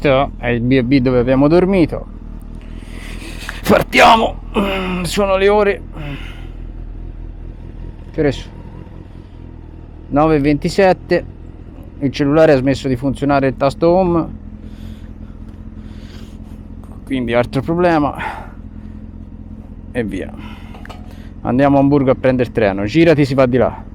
Questo è il B&B dove abbiamo dormito. Partiamo. Sono le ore, che ore sono? 9:27. Il cellulare ha smesso di funzionare, il tasto home, quindi altro problema, e via. Andiamo a Amburgo a prendere il treno. Girati, si va di là.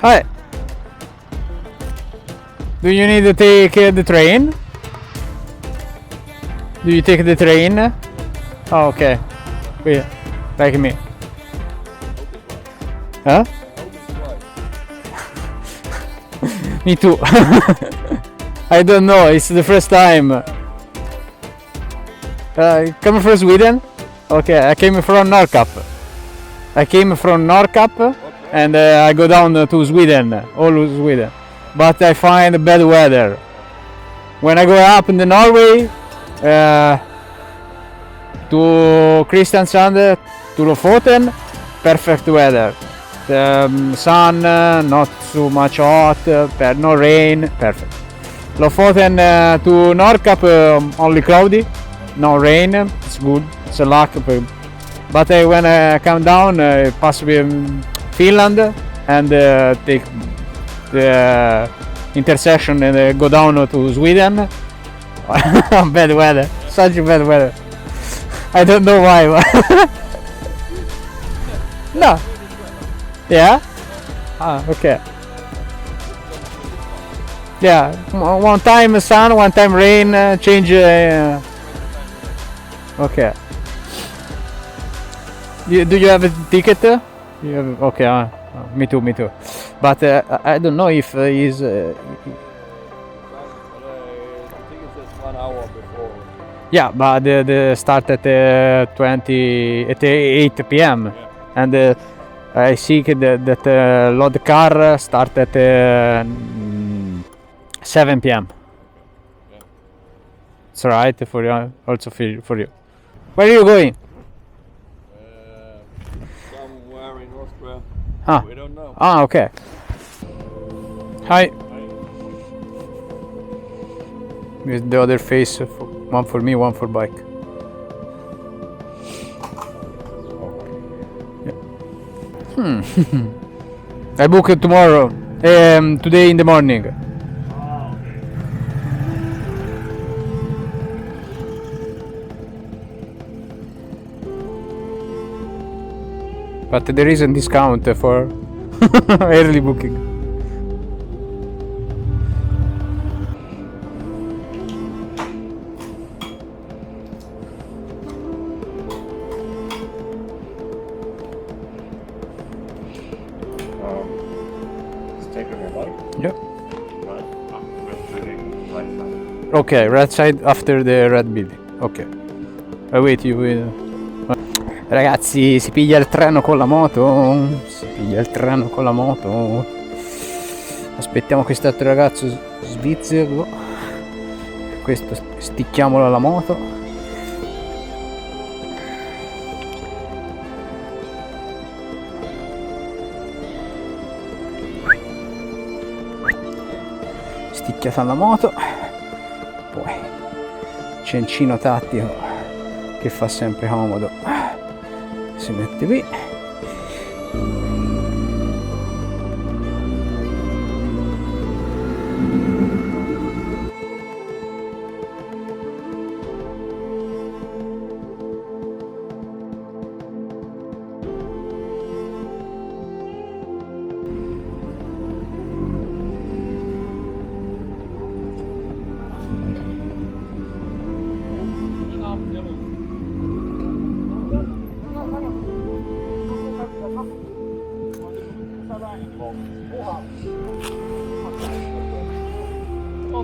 Hi. Do you need to take the train? Do you take the train? Oh, okay. Wait, like me. Huh? Me too. I don't know, it's the first time. Coming from Sweden? Okay, I came from Norrköp. And I go down to Sweden, all of Sweden. But I find bad weather. When I go up in the Norway, to Kristiansand, to Lofoten, perfect weather. Sun, not too much hot, no rain, perfect. Lofoten to Norrköp, only cloudy, no rain, it's good, it's a luck. But when I come down, possibly Finland and take the intersection and go down to Sweden. Bad weather, such bad weather. I don't know why. No. Yeah? Ah, okay. Yeah, one time sun, one time rain, change. Okay. Do you have a ticket? You have, okay, me too. But I don't know if he's. I think it says 1 hour before. Yeah, but the start at 8 p.m. Yeah. And I see that load car start at 7 p.m. Yeah. It's alright for you, also for you. Where are you going? Somewhere in Austria. Ah. We don't know. Ah, okay. Hi. With the other face, one for me, one for bike. Yeah. I book it tomorrow. Today in the morning. But there is a discount for early booking. Take on your bike. Yeah. Right. Right side. Okay, right side after the red building. Ok. Wait, you will. Ragazzi, si piglia il treno con la moto. Aspettiamo quest'altro ragazzo svizzero. Questo sticchiamolo alla moto. Sticchiata alla moto. Poi cencino tattico che fa sempre comodo. Si mette qui.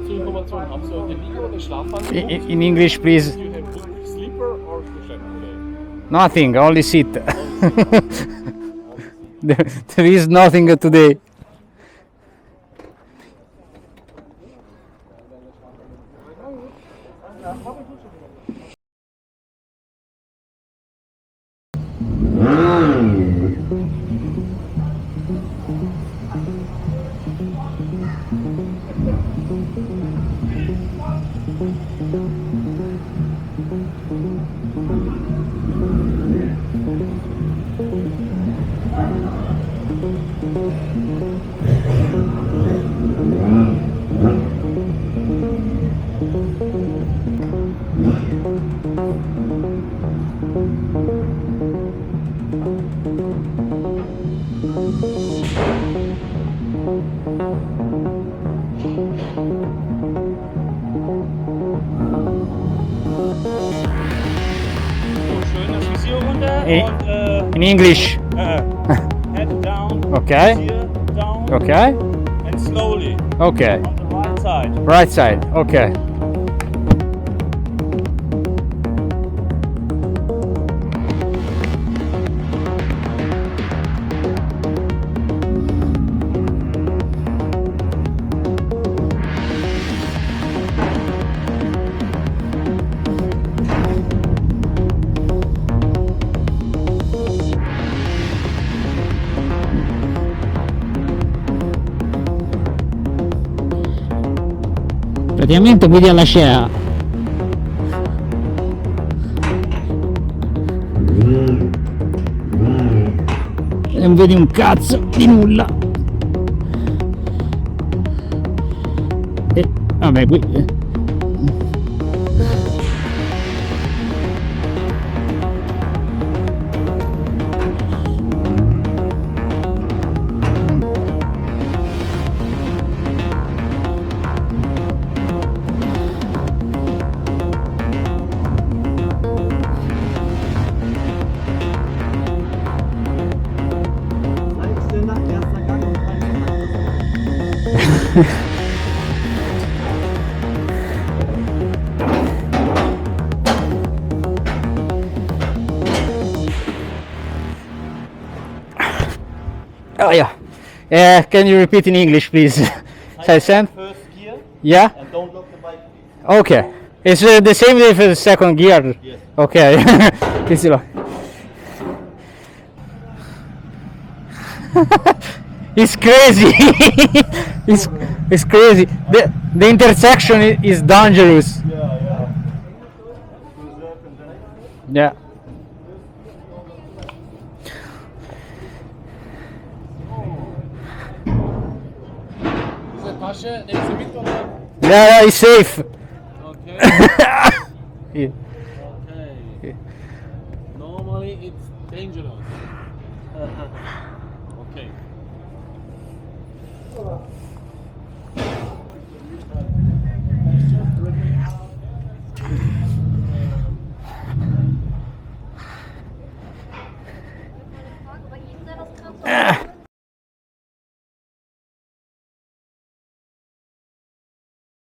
Zur Information, haben Sie heute Liege oder Schlafwandel? In English, please. Do you have sleeper or cushion today? Nothing, only sit. There is nothing today. In English. Head down. Okay. Steer down. Okay. And slowly. Okay. On the right side. Right side. Okay. Praticamente guidi alla scena. E non vedi un cazzo di nulla. E vabbè, qui Oh yeah. Can you repeat in English, please? Say send. First gear Yeah. and don't lock the bike, please. Okay. It's the same with the second gear. Yes. Okay. It's like. It's crazy. it's crazy. The intersection is dangerous. Yeah. Diese Tasche, nimmst du mit oder? Yeah, it's safe. Okay. Yeah. Okay. Normally it's dangerous. Okay.